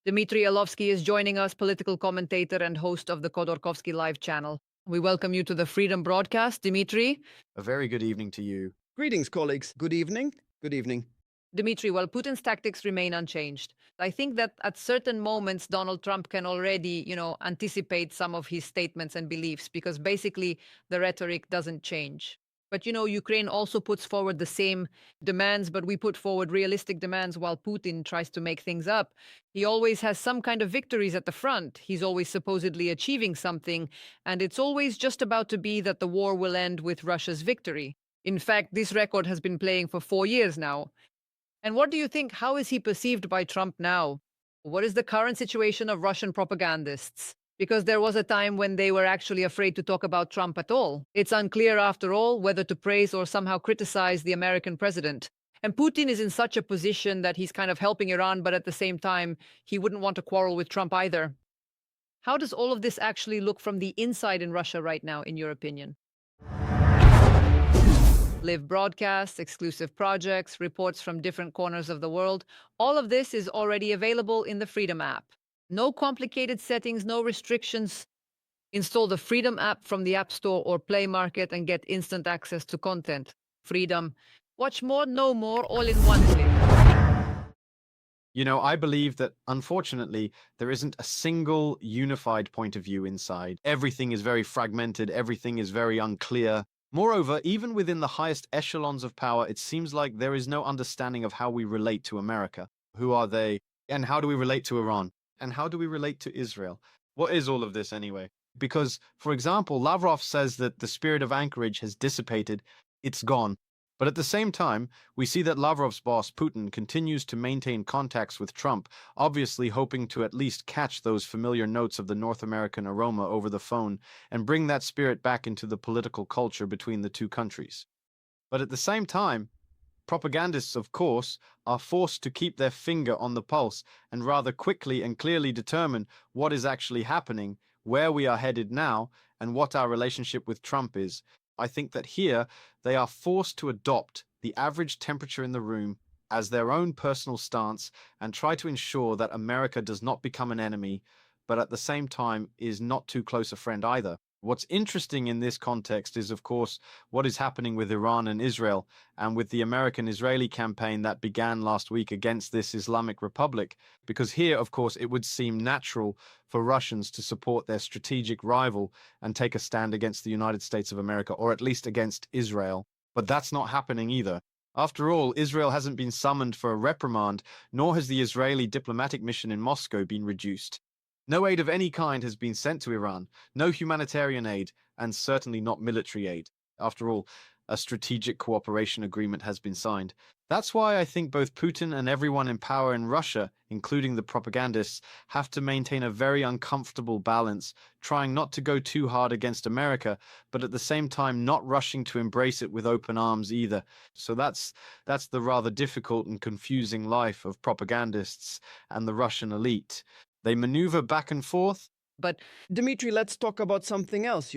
Dmitry Alovsky is joining us, political commentator and host of the Khodorkovsky Live channel. We welcome you to the Freedom Broadcast, Dmitry. A very good evening to you. Greetings, colleagues. Good evening. Good evening. Dmitry, well, Putin's tactics remain unchanged. I think that at certain moments, Donald Trump can already, anticipate some of his statements and beliefs because basically the rhetoric doesn't change. But, Ukraine also puts forward the same demands, but we put forward realistic demands while Putin tries to make things up. He always has some kind of victories at the front. He's always supposedly achieving something, and it's always just about to be that the war will end with Russia's victory. In fact, this record has been playing for 4 years now. And what do you think? How is he perceived by Trump now? What is the current situation of Russian propagandists? Because there was a time when they were actually afraid to talk about Trump at all. It's unclear, after all, whether to praise or somehow criticize the American president. And Putin is in such a position that he's kind of helping Iran, but at the same time, he wouldn't want to quarrel with Trump either. How does all of this actually look from the inside in Russia right now, in your opinion? Live broadcasts, exclusive projects, reports from different corners of the world. All of this is already available in the Freedom app. No complicated settings, no restrictions. Install the Freedom app from the App Store or Play Market and get instant access to content. Freedom. Watch more, know more, all in one click. I believe that unfortunately, there isn't a single unified point of view inside. Everything is very fragmented, everything is very unclear. Moreover, even within the highest echelons of power, it seems like there is no understanding of how we relate to America. Who are they? And how do we relate to Iran? And how do we relate to Israel? What is all of this anyway? Because, for example, Lavrov says that the spirit of Anchorage has dissipated, it's gone. But at the same time, we see that Lavrov's boss, Putin, continues to maintain contacts with Trump, obviously hoping to at least catch those familiar notes of the North American aroma over the phone and bring that spirit back into the political culture between the two countries. But at the same time, propagandists, of course, are forced to keep their finger on the pulse and rather quickly and clearly determine what is actually happening, where we are headed now, and what our relationship with Trump is. I think that here they are forced to adopt the average temperature in the room as their own personal stance and try to ensure that America does not become an enemy, but at the same time is not too close a friend either. What's interesting in this context is, of course, what is happening with Iran and Israel, and with the American-Israeli campaign that began last week against this Islamic Republic, because here, of course, it would seem natural for Russians to support their strategic rival and take a stand against the United States of America, or at least against Israel. But that's not happening either. After all, Israel hasn't been summoned for a reprimand, nor has the Israeli diplomatic mission in Moscow been reduced. No aid of any kind has been sent to Iran, no humanitarian aid, and certainly not military aid. After all, a strategic cooperation agreement has been signed. That's why I think both Putin and everyone in power in Russia, including the propagandists, have to maintain a very uncomfortable balance, trying not to go too hard against America, but at the same time not rushing to embrace it with open arms either. So that's the rather difficult and confusing life of propagandists and the Russian elite. They maneuver back and forth. But Dmitry, let's talk about something else,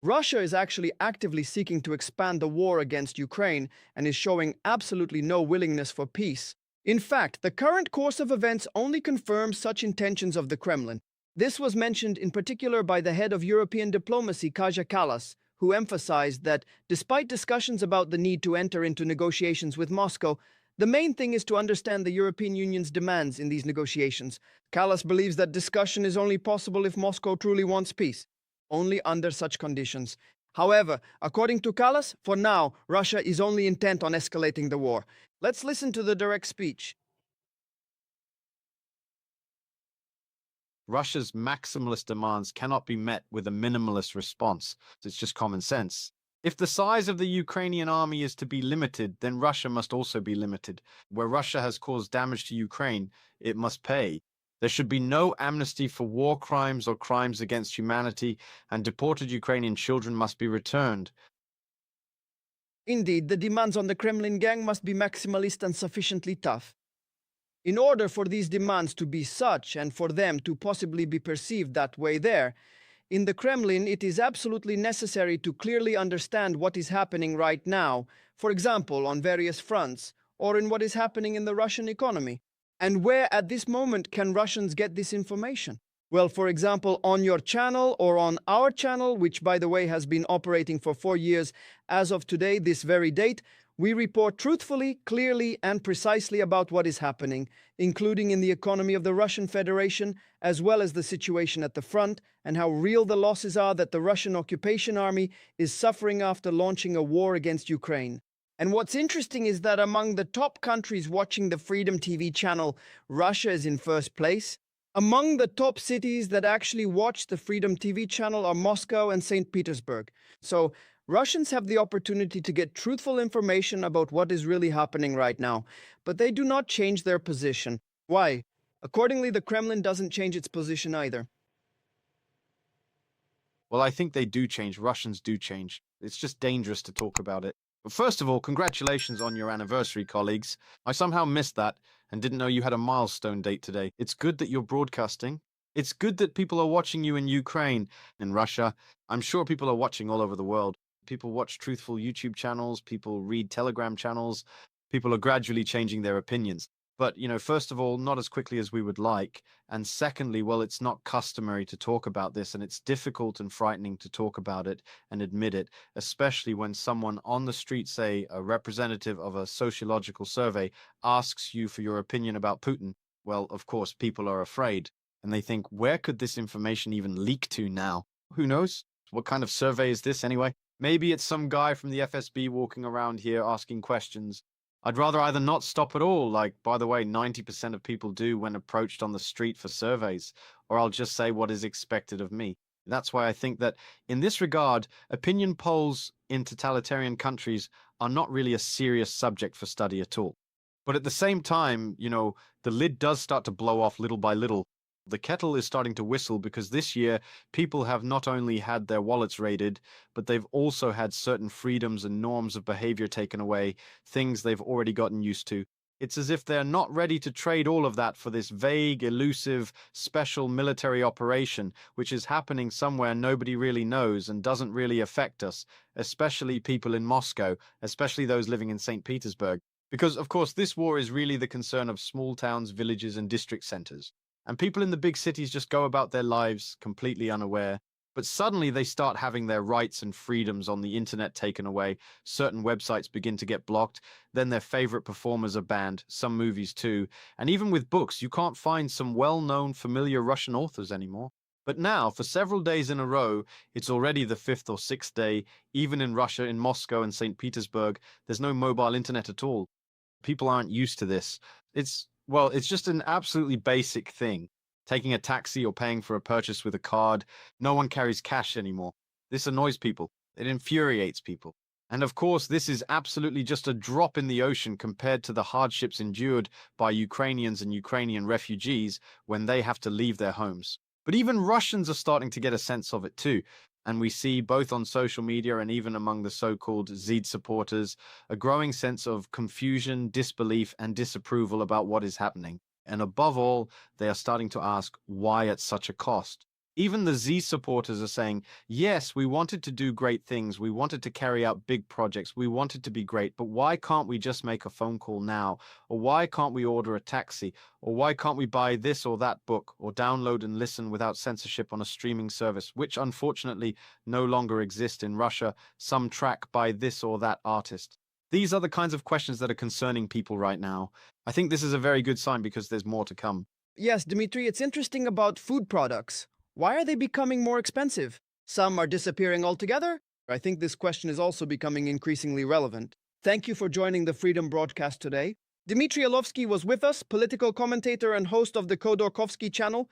Russia is actually actively seeking to expand the war against Ukraine and is showing absolutely no willingness for peace. In fact, the current course of events only confirms such intentions of the Kremlin. This was mentioned in particular by the head of European diplomacy, Kaja Kallas, who emphasized that, despite discussions about the need to enter into negotiations with Moscow, the main thing is to understand the European Union's demands in these negotiations. Kallas believes that discussion is only possible if Moscow truly wants peace, only under such conditions. However, according to Kallas, for now, Russia is only intent on escalating the war. Let's listen to the direct speech. Russia's maximalist demands cannot be met with a minimalist response. It's just common sense. If the size of the Ukrainian army is to be limited, then Russia must also be limited. Where Russia has caused damage to Ukraine, it must pay. There should be no amnesty for war crimes or crimes against humanity, and deported Ukrainian children must be returned. Indeed, the demands on the Kremlin gang must be maximalist and sufficiently tough. In order for these demands to be such and for them to possibly be perceived that way there, in the Kremlin, it is absolutely necessary to clearly understand what is happening right now, for example, on various fronts, or in what is happening in the Russian economy. And where at this moment can Russians get this information? Well, for example, on your channel or on our channel, which by the way has been operating for 4 years as of today, this very date, we report truthfully, clearly, and precisely about what is happening, including in the economy of the Russian Federation, as well as the situation at the front, and how real the losses are that the Russian occupation army is suffering after launching a war against Ukraine. And what's interesting is that among the top countries watching the Freedom TV channel, Russia is in first place. Among the top cities that actually watch the Freedom TV channel are Moscow and St. Petersburg. So Russians have the opportunity to get truthful information about what is really happening right now, but they do not change their position. Why? Accordingly, the Kremlin doesn't change its position either. Well, I think they do change. Russians do change. It's just dangerous to talk about it. But first of all, congratulations on your anniversary, colleagues. I somehow missed that and didn't know you had a milestone date today. It's good that you're broadcasting. It's good that people are watching you in Ukraine, in Russia. I'm sure people are watching all over the world. People watch truthful YouTube channels. People read Telegram channels. People are gradually changing their opinions. But, first of all, not as quickly as we would like. And secondly, well, it's not customary to talk about this, and it's difficult and frightening to talk about it and admit it, especially when someone on the street, say a representative of a sociological survey, asks you for your opinion about Putin. Well, of course, people are afraid, and they think, where could this information even leak to now? Who knows? What kind of survey is this anyway? Maybe it's some guy from the FSB walking around here asking questions. I'd rather either not stop at all, like, by the way, 90% of people do when approached on the street for surveys, or I'll just say what is expected of me. That's why I think that in this regard, opinion polls in totalitarian countries are not really a serious subject for study at all. But at the same time, the lid does start to blow off little by little. The kettle is starting to whistle because this year people have not only had their wallets raided, but they've also had certain freedoms and norms of behavior taken away, things they've already gotten used to. It's as if they're not ready to trade all of that for this vague, elusive, special military operation, which is happening somewhere nobody really knows and doesn't really affect us, especially people in Moscow, especially those living in St. Petersburg. Because, of course, this war is really the concern of small towns, villages, and district centers. And people in the big cities just go about their lives completely unaware. But suddenly they start having their rights and freedoms on the internet taken away. Certain websites begin to get blocked. Then their favorite performers are banned, some movies too. And even with books, you can't find some well-known, familiar Russian authors anymore. But now, for several days in a row, it's already the fifth or sixth day, even in Russia, in Moscow and St. Petersburg, there's no mobile internet at all. People aren't used to this. It's just an absolutely basic thing. Taking a taxi or paying for a purchase with a card, no one carries cash anymore. This annoys people. It infuriates people. And of course, this is absolutely just a drop in the ocean compared to the hardships endured by Ukrainians and Ukrainian refugees when they have to leave their homes. But even Russians are starting to get a sense of it too. And we see both on social media and even among the so-called Zed supporters, a growing sense of confusion, disbelief, and disapproval about what is happening. And above all, they are starting to ask why at such a cost. Even the Z supporters are saying, yes, we wanted to do great things. We wanted to carry out big projects. We wanted to be great. But why can't we just make a phone call now? Or why can't we order a taxi? Or why can't we buy this or that book or download and listen without censorship on a streaming service, which unfortunately no longer exists in Russia, some track by this or that artist? These are the kinds of questions that are concerning people right now. I think this is a very good sign because there's more to come. Yes, Dmitry, it's interesting about food products. Why are they becoming more expensive? Some are disappearing altogether? I think this question is also becoming increasingly relevant. Thank you for joining the Freedom broadcast today. Dmitry Alovsky was with us, political commentator and host of the Khodorkovsky channel.